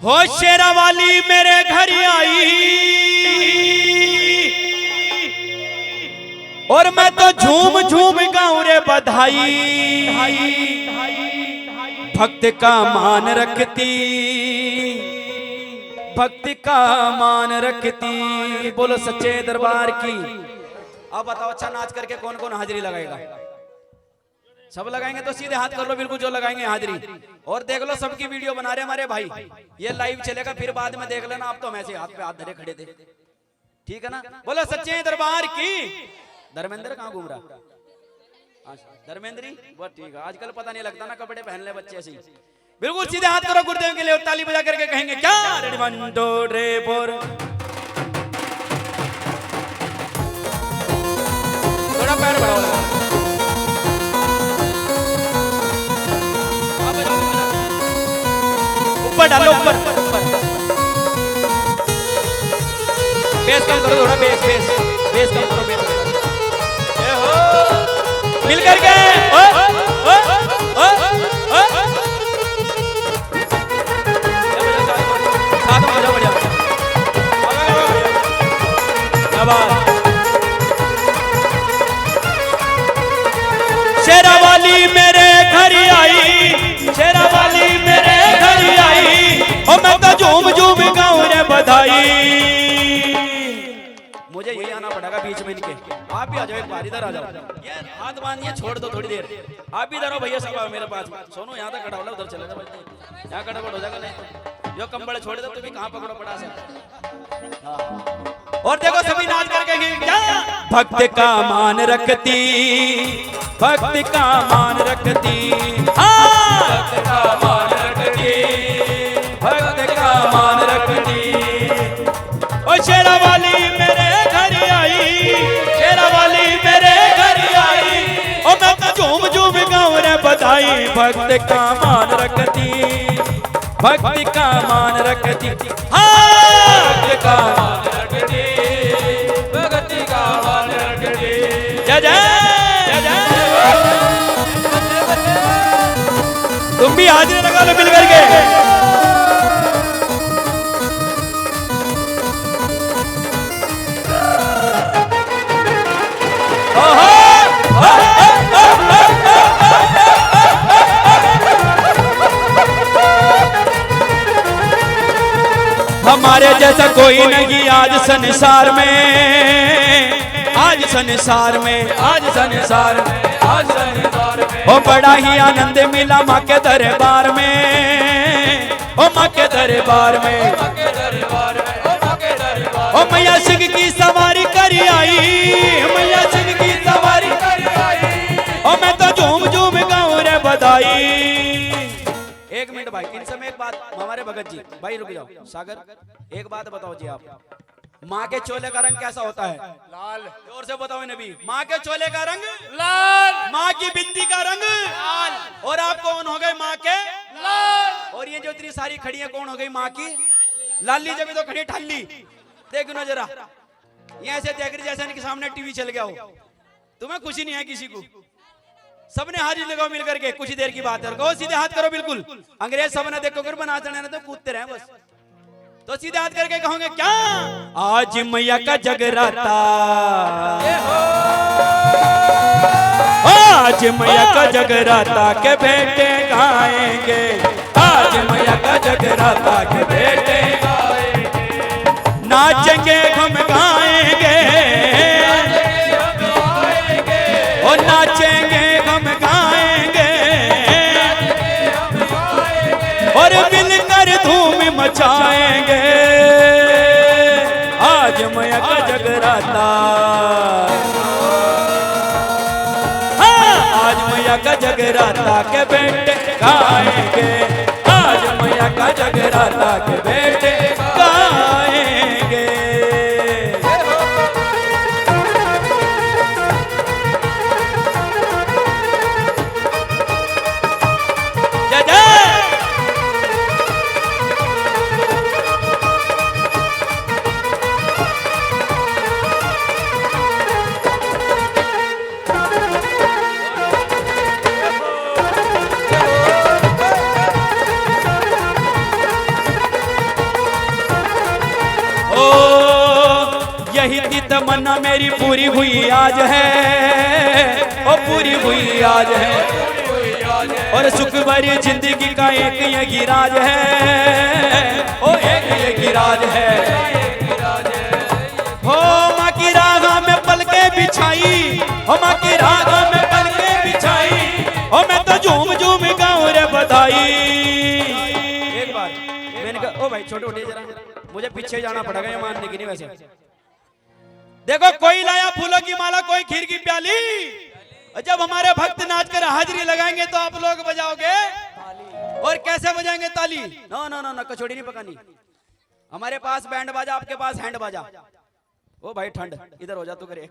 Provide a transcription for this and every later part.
हो शेरा वाली मेरे घर आई और मैं तो झूम झूम गाऊं रे बधाई। भक्त का मान रखती, भक्ति का मान रखती। बोलो सच्चे दरबार की। अब बताओ अच्छा नाच करके कौन कौन हाजिरी लगाएगा? सब लगाएंगे तो सीधे हाथ कर लो, बिल्कुल जो लगाएंगे हाजिरी। और देख लो सबकी वीडियो बना रहे हमारे भाई, ये लाइव चलेगा, फिर बाद में देख लेना। आप तो हम ऐसे हाथ पे हाथ धरे खड़े थे, ठीक है ना? बोलो सच्चे दरबार की। धर्मेंद्र कहाँ घूम रहा? धर्मेंद्री बहुत ठीक है। आजकल पता नहीं लगता ना, कपड़े पहन ले बच्चे ऐसे। बिल्कुल सीधे हाथ करो गुरुदेव के लिए और ताली बजा करके कहेंगे क्या? रेडी 1 2 3 4। थोड़ा पैर बढ़ाओ, ऊपर डालो, ऊपर बेस कम करो, थोड़ा बेस बेस बेस कम करो, बेस मिल करके साथ में बढ़िया। शेरा वाली मेरे घर आई, शेरा वाली मेरे घर आई और मैं तो झूम झूम गाऊं रे बधाई। मुझे यही आना पड़ेगा बीच में इनके। आप भी आ जाओ, एक बार इधर आ जाओ। ये हाथ बांधिए, छोड़ दो थोड़ी देर। आप भी इधर आओ भैया, सब आओ मेरे पास। सोनू यहाँ तक खड़ा हो, उधर चले जाओ, यहाँ खड़ा हो जाएगा। नहीं जो कंबल छोड़ दो, तुम्हें कहाँ पकड़ो पड़ा से। और देखो सभी नाच करके क्या? भक्त का मान रखती, भक्त का मान रखती, भक्त का मान रखती, भक्त का मान रखती। ओ शेरा वाली मेरे घर आई, शेरा वाली मेरे घर आई और मैं तो झूम झूम गाऊं रे बधाई। भक्त का मान रखती, भक्ति का मान रखती, भक्त का मान रखती, भक्ति का मान रखती। जय जय जय। तुम भी हाजिरी लगा लो मिल करके। हमारे जैसा कोई नहीं आज संसार में, आज संसार में, आज संसार में, आज संसार में। ओ बड़ा ही आनंद मिला माँ के दरबार में, ओ माँ के दरबार में, ओ मैया सिंह की सवारी कर आई, मैया सिंह की सवारी कर आई। ओ मैं तो झूम झूम गाऊं रे बधाई। एक मिनट भाई, इन समय एक बात हमारे भगत जी भाई रुक जाओ। सागर एक बात बताओ जी, आप माँ के चोले का रंग कैसा होता है? लाल। जोर से बताओ नबी। माँ के चोले का रंग लाल, माँ की बिंदी का रंग लाल। और आप कौन हो गए? माँ के लाल। और ये जो इतनी सारी खड़ी है कौन हो गई? माँ की लाली। जब तो खड़ी ठाली देखो ना जरा, ये ऐसे देख रही जैसे इनके सामने टीवी चल गया हो। तुम्हें खुशी नहीं है किसी को? सबने हाजिर लगाओ मिल करके, कुछ देर की बात है। सीधे हाथ करो बिल्कुल। अंग्रेज सब ने देखो कर बना चढ़ने तो कूदते रहे बस। तो सीधे हाथ करके कहोगे क्या? आज मैया का जगराता, आज मैया का जगराता के बेटे गाएंगे, आज मैया का जगराता के बेटे गाएंगे। नाचेंगे हम गाएंगे, और नाचेंगे हम गाएंगे, और मिलकर धूम मचाएंगे। आज मैया का जगराता, हाँ आज मैया का जगराता के बेटे गाएंगे, आज मैया का जगराता के बेटे गाएंगे। तमन्ना मेरी पूरी हुई आज है, ओ पूरी हुई आज है। और सुख भरी जिंदगी का एक ये राज है, ओ एक ये राज है। हो माँ की रागा में पलके बिछाई, हो माँ की रागा में पलके बिछाई, ओ मैं तो झूम झूम गाऊं रे बधाई। एक बार मैंने कहा ओ भाई छोटे उठिए जरा, मुझे पीछे जाना पड़ेगा ये मानने की नहीं। वैसे देखो कोई लाया फूलों की माला, कोई खीर की प्याली, जब हमारे भक्त नाच कर हाजिरी लगाएंगे तो आप लोग बजाओगे। और कैसे बजाएंगे ताली? नो नो नो नो, कचौड़ी नहीं पकानी। हमारे पास बैंड बाजा, आपके पास हैंड बाजा। ओ भाई ठंड इधर हो जा तू करे।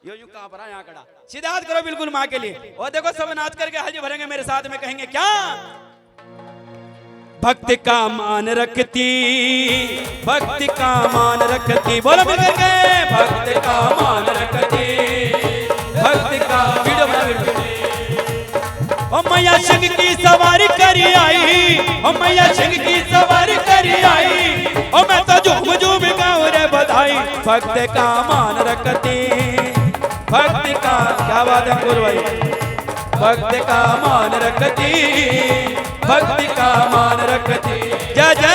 यूं कहां पर यहाँ खड़ा, सीधा हाथ करो बिल्कुल माँ के लिए। और देखो सब नाच करके हाजिरी भरेंगे मेरे साथ में, कहेंगे क्या? भक्त का मान रखती, भक्त का मान रखती, बोलो मिलकर के, भक्त का मान रखती, भक्त का। वीडियो बना वीडियो। ओ मैया सिंह की सवारी करी आई, ओ मैया सिंह की सवारी करी आई, ओ मैं तो झूम झूम गाऊं रे बधाई। भक्त का मान रखती, भक्त का, क्या बात है कुल भाई, भक्त का मान रखती, भक्त का मान रखती। जय जय।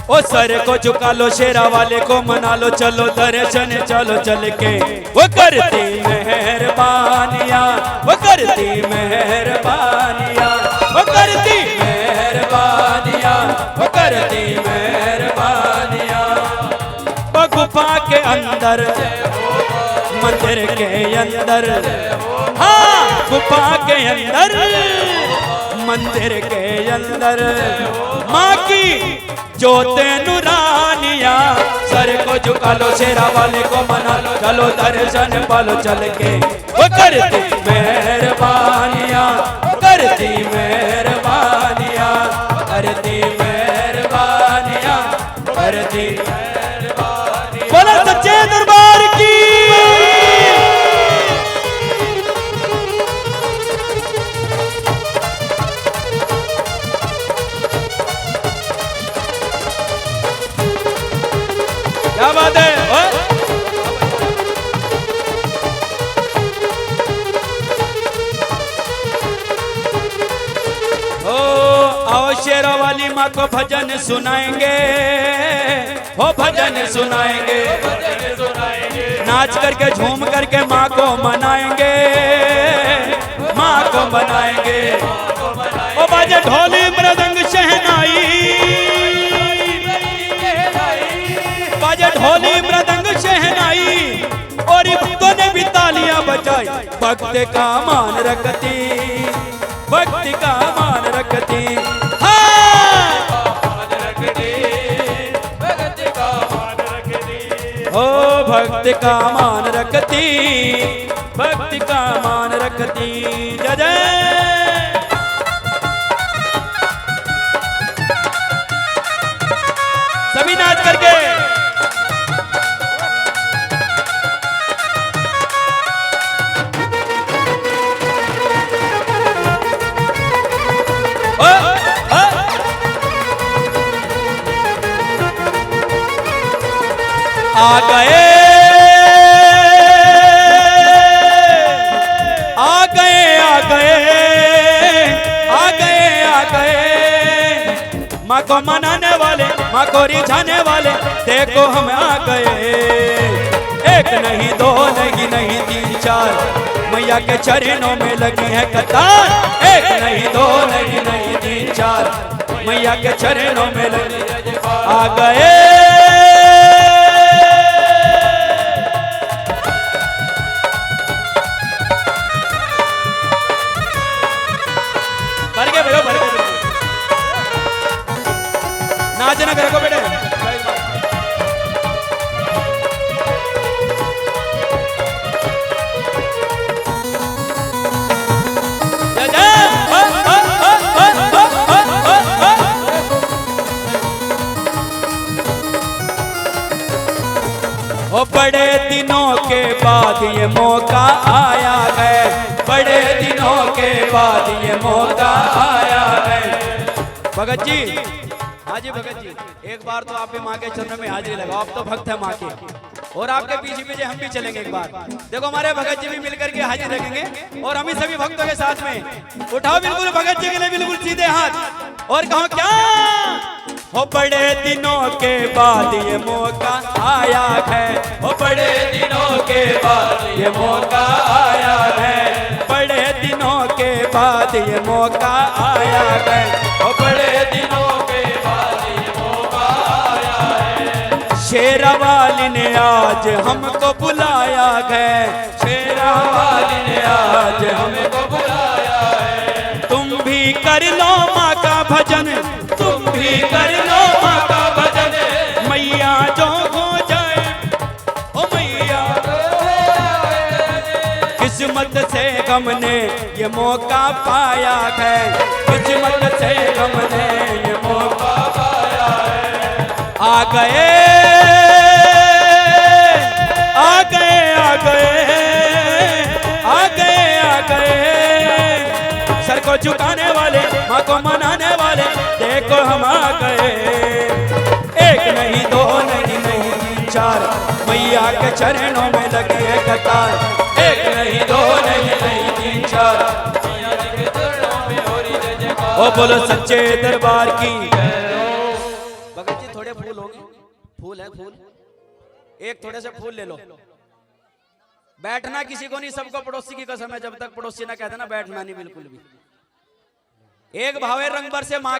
ओ सर को झुका लो, शेरा वाले को मना लो, चलो दर्शन चलो चल के। वो करती मेहरबानियां, वो करती मेहरबानियां, वो करती मेहरबानियां, वो करती मेहरबानियां। वो गुफा के अंदर, मंदिर के अंदर, हाँ गुफा के अंदर, मंदिर के अंदर माँ की जोते नूरानिया। सर को झुका लो, शेरा वाले को मना लो, चलो दर्शन पालो चल के। वो करती मेहरबानियां, करती मेहरबानियां, करती मेहरबानियां, करती मेहरबानियां। बोलो सच्चे दरबार की। क्या बात है? ओ आओ शेरा वाली माँ को भजन सुनाएंगे, हो भजन सुनाएंगे, नाच करके झूम करके माँ को मनाएंगे, माँ को मनाएंगे। ओ बाजे ढोली मृदंग शहनाई, बाजे ढोली मृदंग शहनाई, और भक्तों ने भी तालियां बजाई। भक्त का मान रखती, भक्त का मान रखती, हाँ भक्त का मान रखती, ओ भक्त का मान रखती, भक्त का मान रखती। जय जय। सभी नाच करके। आ गए, आ गए, आ गए, आ गए, आ गए, माँ को मनाने वाले, माँ को रिझाने वाले, देखो हम आ गए। एक नहीं दो नहीं नहीं तीन चार, मैया के चरणों में लगी है कतार। एक नहीं दो नहीं नहीं तीन चार, मैया के चरणों में लगी, आ गए। नाचना करो बेटे। दिनों के बाद ये मौका आया है, बड़े दिनों के बाद ये मौका आया है। भगत जी, हाँ जी भगत जी, एक बार तो आप भी माँ के चरणों में हाजिरी लगाओ, आप तो भक्त है माँ के, और आपके पीछे पीछे हम भी चलेंगे एक बार। देखो हमारे भगत जी भी मिलकर के हाजिर रखेंगे और हम ही सभी भक्तों के साथ में। उठाओ बिल्कुल भगत जी के लिए बिल्कुल सीधे हाथ और कहो क्या हो, बड़े दिनों के बाद ये मौका आया है, हो बड़े दिनों के बाद ये मौका आया है, बड़े दिनों के बाद ये मौका आया है, हो बड़े दिनों के बाद ये मौका आया है। शेरावाली ने आज हमको बुलाया है, शेरावाली ने आज हमको बुलाया है। तुम भी कर लो माँ का भजन, तुम भी कर लो माँ का भजन, मैया जो हो जाए, ओ मैया किस्मत से हमने ये मौका पाया है, किस्मत से हमने ये मौका पाया है। आ गए आ गए आ गए आ गए आ गए, सर को झुकाने वाले, माँ को मनाने वाले, देखो हम आ गए। एक नहीं दो नहीं नहीं तीन चार, मैया के चरणों में लगी है कतार। एक नहीं दो नहीं नहीं तीन चार, मैया के चरणों में हो रही है जयकार। ओ बोलो सच्चे दरबार की। भगत जी थोड़े फूल होंगे, फूल है फूल, एक थोड़े से फूल ले लो। बैठना किसी को नहीं, सबको पड़ोसी की कसम है, जब तक पड़ोसी ना कहते ना बैठना नहीं बिल्कुल भी। एक भावे रंग भर से माँ